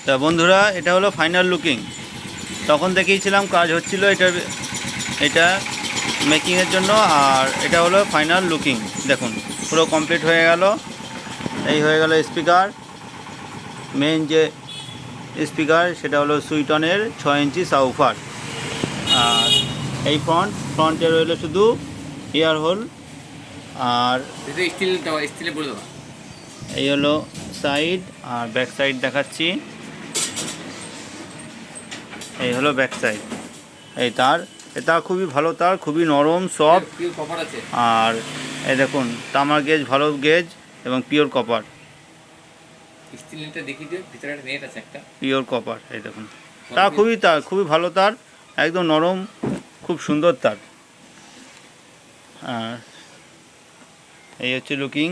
তা বন্ধুরা, এটা হলো ফাইনাল লুকিং। তখন দেখিয়েছিলাম কাজ হচ্ছিল এটা মেকিংয়ের জন্য, আর এটা হলো ফাইনাল লুকিং। দেখুন পুরো কমপ্লিট হয়ে গেল। এই হয়ে গেল স্পিকার, মেন যে স্পিকার সেটা হলো সুইটনের 6 ইঞ্চি সাউফার। আর এই ফ্রন্টে রইলো শুধু এয়ার হোল। আর স্টিলে বলে দেওয়া। এই হলো সাইড, আর ব্যাক সাইড দেখাচ্ছি। এই হলো ব্যাক সাইড। এই তার, এটা খুবই ভালো তার, খুবই নরম সফট। কভার আছে। আর এই দেখুন তামার গেজ, ভালো গেজ এবং পিওর কপার। স্টিলটা দেখিয়ে দিও, ভিতরে একটা নেট আছে একটা। Pure copper. এই দেখুন তার খুবই ভালো তার, একদম নরম, খুব সুন্দর তার। আর এই হচ্ছে লুকিং,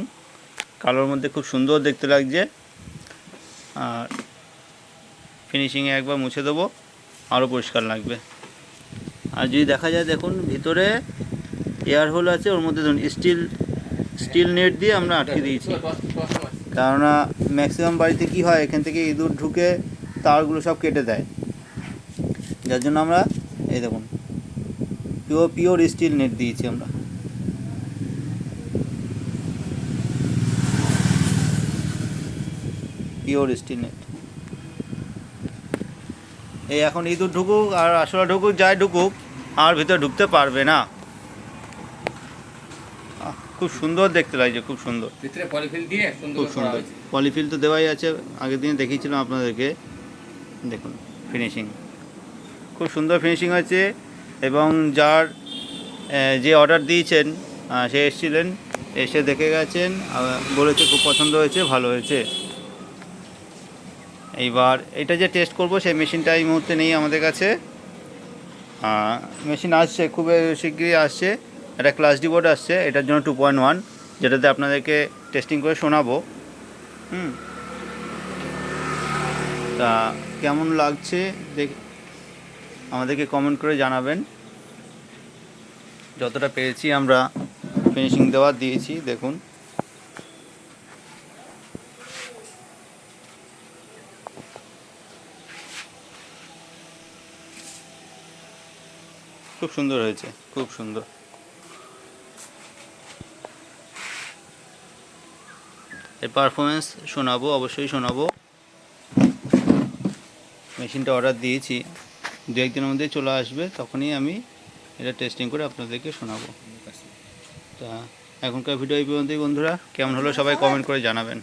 কালোর মধ্যে খুব সুন্দর দেখতে লাগছে। আর ফিনিশিংয়ে একবার মুছে দেবো, আরও পরিষ্কার লাগবে। আর যদি দেখা যায়, দেখুন ভিতরে এয়ার হোল আছে, ওর মধ্যে ধরুন স্টিল নেট দিয়ে আমরা আটকে দিয়েছি। কেননা ম্যাক্সিমাম বাড়িতে কি হয়, এখান থেকে ইঁদুর ঢুকে তারগুলো সব কেটে দেয়, যার জন্য আমরা এই দেখুন পিওর স্টিল নেট দিয়েছি আমরা। Pure still net. এই এখন ইঁদুর ঢুকুক আর আসলে ঢুকুক, যাই ঢুকুক, আর ভিতরে ঢুকতে পারবে না। খুব সুন্দর দেখতে লাগছে, খুব সুন্দর। ভিতরে পলিফিল দিয়ে খুব সুন্দর পলিফিল তো দেওয়াই আছে, আগের দিনে দেখিয়েছিলাম আপনাদেরকে। দেখুন ফিনিশিং, খুব সুন্দর ফিনিশিং হয়েছে। এবং যার যে অর্ডার দিয়েছেন সে এসেছিলেন, এসে দেখে গেছেন, বলেছে খুব পছন্দ হয়েছে, ভালো হয়েছে। এইবার এটা যে টেস্ট করব, সেই মেশিনটা এই মুহূর্তে নেই আমাদের কাছে। মেশিন আসছে, খুব শীঘ্রই আসছে। একটা ক্লাস ডি বোর্ড আসছে এটার জন্য 2.1, যেটাতে আপনাদেরকে টেস্টিং করে শোনাবো। তা কেমন লাগছে আমাদেরকে কমেন্ট করে জানাবেন। যতটা পেরেছি আমরা ফিনিশিং দেওয়ার দিয়েছি। দেখুন খুব সুন্দর হয়েছে, খুব সুন্দর। এর পারফরমেন্স শোনাবো, অবশ্যই শোনাবো। মেশিনটা অর্ডার দিয়েছি, 2-1 দিনের মধ্যেই চলে আসবে, তখনই আমি এটা টেস্টিং করে আপনাদেরকে শোনাবো। তা এখনকার ভিডিও এই পর্যন্তই বন্ধুরা। কেমন হলো সবাই কমেন্ট করে জানাবেন।